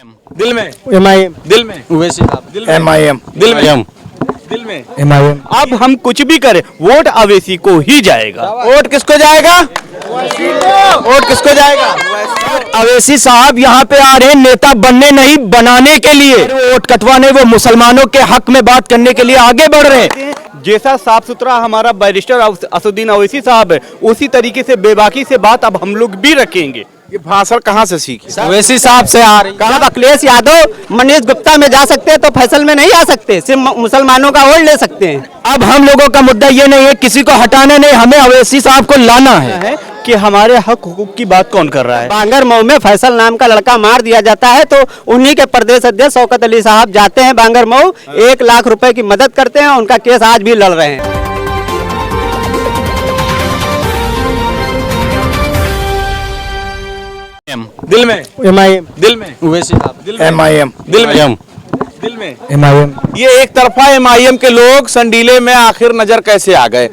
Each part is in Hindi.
दिल में MIM, दिल में ओवैसी साहब, दिल में MIM, दिल में दिल में MIM। अब हम कुछ भी करें वोट अवेसी को ही जाएगा। वोट किसको जाएगा? वोट किसको जाएगा? अवैसी साहब यहाँ पे आ रहे हैं नेता बनने नहीं बनाने के लिए, वोट कटवाने, वो मुसलमानों के हक में बात करने के लिए आगे बढ़ रहे हैं। जैसा साफ सुथरा हमारा बैरिस्टर असदुद्दीन ओवैसी साहब है, उसी तरीके से बेबाकी से बात अब हम लोग भी रखेंगे। ये भाषण कहाँ से सीखी? ओवैसी साहब से आ रही। कहा अखिलेश यादव मनीष गुप्ता में जा सकते हैं तो फैसल में नहीं आ सकते, सिर्फ मुसलमानों का वोट ले सकते हैं। अब हम लोगों का मुद्दा ये नहीं है किसी को हटाना नहीं, हमें अवैसी साहब को लाना है। कि हमारे हक हुकूक की बात कौन कर रहा है? बांगर मऊ में फैसल नाम का लड़का मार दिया जाता है तो उन्हीं के प्रदेश अध्यक्ष शौकत अली साहब जाते हैं बांगर मऊ, 1 लाख रुपए की मदद करते हैं, उनका केस आज भी लड़ रहे हैं। दिल में MIM, दिल में ओवैसी साहब, दिल में MIM, दिल में दिल में MIM। ये एक तरफा MIM के लोग संडीले में आखिर नजर कैसे आ गए?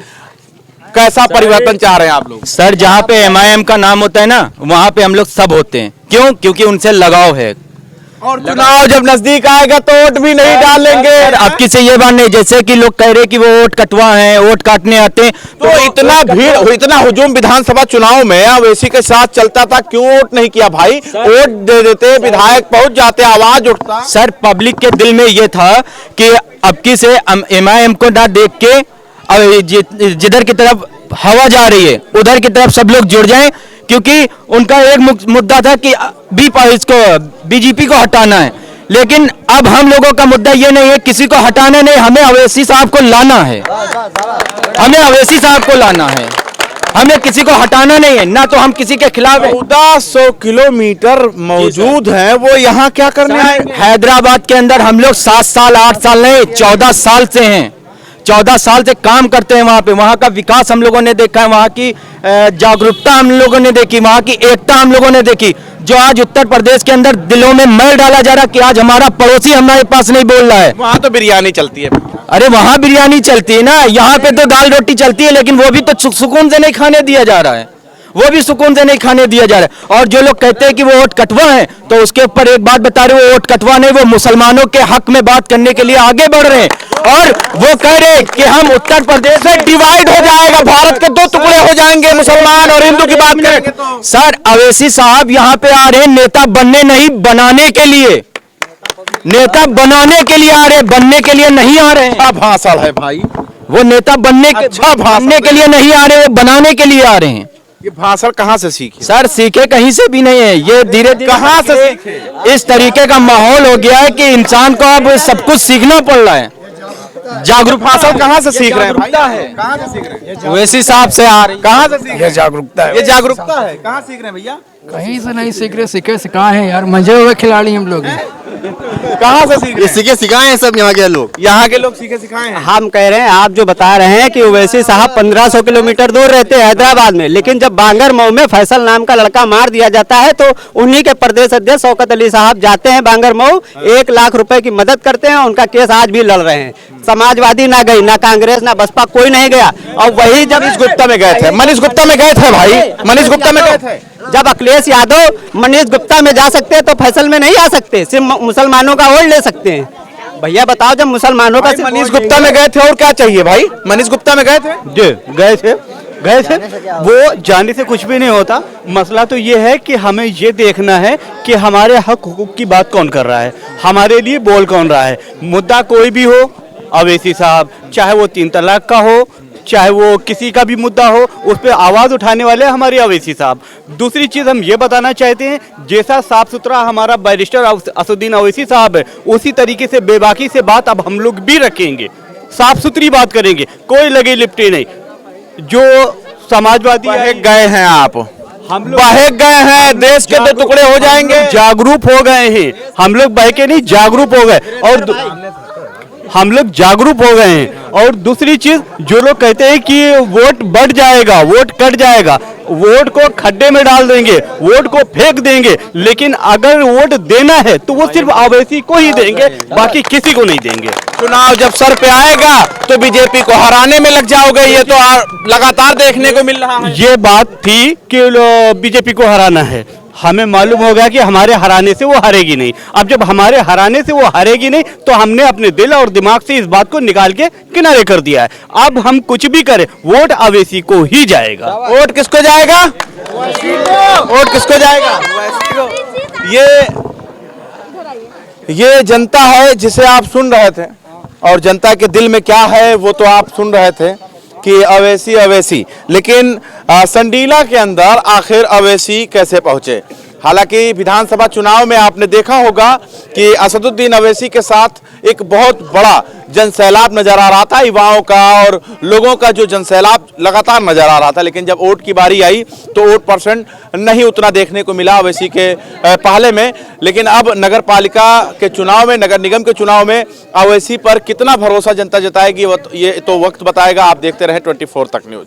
कैसा परिवर्तन चाह रहे हैं आप लोग? सर जहाँ पे MIM का नाम होता है ना, वहाँ पे हम लोग सब होते हैं। क्यों? क्योंकि उनसे लगाव है। और चुनाव जब नजदीक आएगा तो वोट भी नहीं डालेंगे। अब किसी ये बात नहीं, जैसे कि लोग कह रहे कि वो वोट कटवा हैं, वोट काटने आते हैं, तो इतना भीड़, इतना हुजूम विधानसभा चुनाव में अवैसी के साथ चलता था, क्यों वोट नहीं किया भाई? वोट दे देते, विधायक पहुंच जाते, आवाज उठता। सर पब्लिक के दिल में ये था कि अब की से MIM को ना देख के जिधर की तरफ हवा जा रही है उधर की तरफ सब लोग जुड़ जाएं, क्योंकि उनका एक मुद्दा था कि इसको बीजेपी को हटाना है। लेकिन अब हम लोगों का मुद्दा ये नहीं है किसी को हटाना नहीं, हमें अवैसी साहब को लाना है। हमें अवैसी साहब को लाना है, हमें किसी को हटाना नहीं है, ना तो हम किसी के खिलाफ हैं। 1400 किलोमीटर मौजूद है, वो यहाँ क्या करने आए? हैदराबाद के अंदर हम लोग 7 साल 8 साल नहीं 14 साल से हैं, 14 साल से काम करते हैं वहाँ पे। वहाँ का विकास हम लोगों ने देखा है, वहाँ की जागरूकता हम लोगों ने देखी, वहाँ की एकता हम लोगों ने देखी। जो आज उत्तर प्रदेश के अंदर दिलों में मैल डाला जा रहा कि आज हमारा पड़ोसी हमारे पास नहीं बोल रहा है। वहाँ तो बिरयानी चलती है। अरे वहाँ बिरयानी चलती है ना, यहाँ पे तो दाल रोटी चलती है, लेकिन वो भी तो सुकून से नहीं खाने दिया जा रहा है, वो भी सुकून से नहीं खाने दिया जा रहा है। और जो लोग कहते हैं कि वो वोट कटवा है, तो उसके ऊपर एक बात बता रहे, वो वोट कटवा नहीं, वो मुसलमानों के हक में बात करने के लिए आगे बढ़ रहे हैं। और वो कह रहे हैं कि हम उत्तर प्रदेश से डिवाइड हो जाएगा, भारत के 2 टुकड़े हो जाएंगे, मुसलमान और हिंदू की बात करेंगे तो। सर अवैसी साहब यहाँ पे आ रहे हैं नेता बनने नहीं बनाने के लिए, नेता बनाने के लिए आ रहे हैं, बनने के लिए नहीं आ रहे हैं। क्या भाषण है भाई? वो नेता बनने के लिए नहीं आ रहे, वो बनाने के लिए आ रहे हैं। ये भाषण कहाँ से सीखी? सर सीखे कहीं से भी नहीं है, ये धीरे धीरे कहाँ से सीखे? इस तरीके का माहौल हो गया है कि इंसान को अब सब कुछ सीखना पड़ रहा है। जागरूक भाषण कहाँ से सीख रहे हैं भाई? कहाँ से सीख रहे हैं? ओवैसी साहब से आ रही। कहाँ से सीख रहे हैं? जागरूकता ये जागरूकता है। कहाँ सीख रहे हैं भैया? कहीं से नहीं सीख रहे, सीखे सिखाए हैं यार, मजे हुए खिलाड़ी हम लोग हैं। कहाँ से सीख रहे हैं? सीखे सिखाए हैं सब यहाँ के लोग। यहाँ के लोग सीखे सिखाए हैं। हम कह रहे हैं, आप जो बता रहे हैं कि ओवैसी साहब 1500 किलोमीटर दूर रहते हैं हैदराबाद में, लेकिन जब बांगर मऊ में फैसल नाम का लड़का मार दिया जाता है तो उन्हीं के प्रदेश अध्यक्ष शौकत अली साहब जाते हैं बांगर मऊ, 1 लाख रुपए की मदद करते हैं, उनका केस आज भी लड़ रहे हैं। समाजवादी ना गई, ना कांग्रेस ना बसपा, कोई नहीं गया। और वही जब मनीष गुप्ता में गए थे, मनीष गुप्ता में गए थे भाई, मनीष गुप्ता में गए थे। जब अखिलेश यादव मनीष गुप्ता में जा सकते हैं तो फैसल में नहीं आ सकते, सिर्फ मुसलमानों का वोट ले सकते हैं। भैया बताओ, जब मुसलमानों का मनीष गुप्ता में गए थे और क्या चाहिए भाई? मनीष गुप्ता में गए थे? जी गए थे। वो जाने से कुछ भी नहीं होता। मसला तो ये है कि हमें ये देखना है कि हमारे हक हुकूक की बात कौन कर रहा है, हमारे लिए बोल कौन रहा है। मुद्दा कोई भी हो, अवैसी साहब, चाहे वो 3 तलाक का हो, चाहे वो किसी का भी मुद्दा हो, उस पर आवाज़ उठाने वाले हमारे अवैसी साहब। दूसरी चीज़ हम ये बताना चाहते हैं, जैसा साफ सुथरा हमारा बैरिस्टर असदुद्दीन ओवैसी साहब है, उसी तरीके से बेबाकी से बात अब हम लोग भी रखेंगे, साफ सुथरी बात करेंगे, कोई लगे लिपटे नहीं। जो समाजवादी गए हैं आप, हम लोग बहक गए हैं, देश के 2 टुकड़े हो जाएंगे। जागरूक हो गए हैं, हम लोग बहके नहीं, जागरूक हो गए। और हम लोग जागरूक हो गए हैं। और दूसरी चीज, जो लोग कहते हैं कि वोट बढ़ जाएगा, वोट कट जाएगा, वोट को खड्डे में डाल देंगे, वोट को फेंक देंगे, लेकिन अगर वोट देना है तो वो सिर्फ अवैसी को ही देंगे, बाकी किसी को नहीं देंगे। चुनाव जब सर पे आएगा तो बीजेपी को हराने में लग जाओगे, ये तो लगातार देखने को मिल रहा है। ये बात थी कि बीजेपी को हराना है, हमें मालूम होगा कि हमारे हराने से वो हारेगी नहीं। अब जब हमारे हराने से वो हारेगी नहीं तो हमने अपने दिल और दिमाग से इस बात को निकाल के किनारे कर दिया है। अब हम कुछ भी करें, वोट अवैसी को ही जाएगा। वोट किसको जाएगा? वोट किसको जाएगा? ये जनता है जिसे आप सुन रहे थे, और जनता के दिल में क्या है वो तो आप सुन रहे थे कि अवैसी अवैसी। लेकिन संडीला के अंदर आखिर अवैसी कैसे पहुंचे? हालांकि विधानसभा चुनाव में आपने देखा होगा कि असदुद्दीन अवैसी के साथ एक बहुत बड़ा जनसैलाब नजर आ रहा था, युवाओं का और लोगों का जो जनसैलाब लगातार नजर आ रहा था। लेकिन जब वोट की बारी आई तो वोट परसेंट नहीं उतना देखने को मिला अवैसी के पहले में। लेकिन अब नगर पालिका के चुनाव में, नगर निगम के चुनाव में अवैसी पर कितना भरोसा जनता जताएगी ये तो वक्त बताएगा। आप देखते रहे 24 तक न्यूज।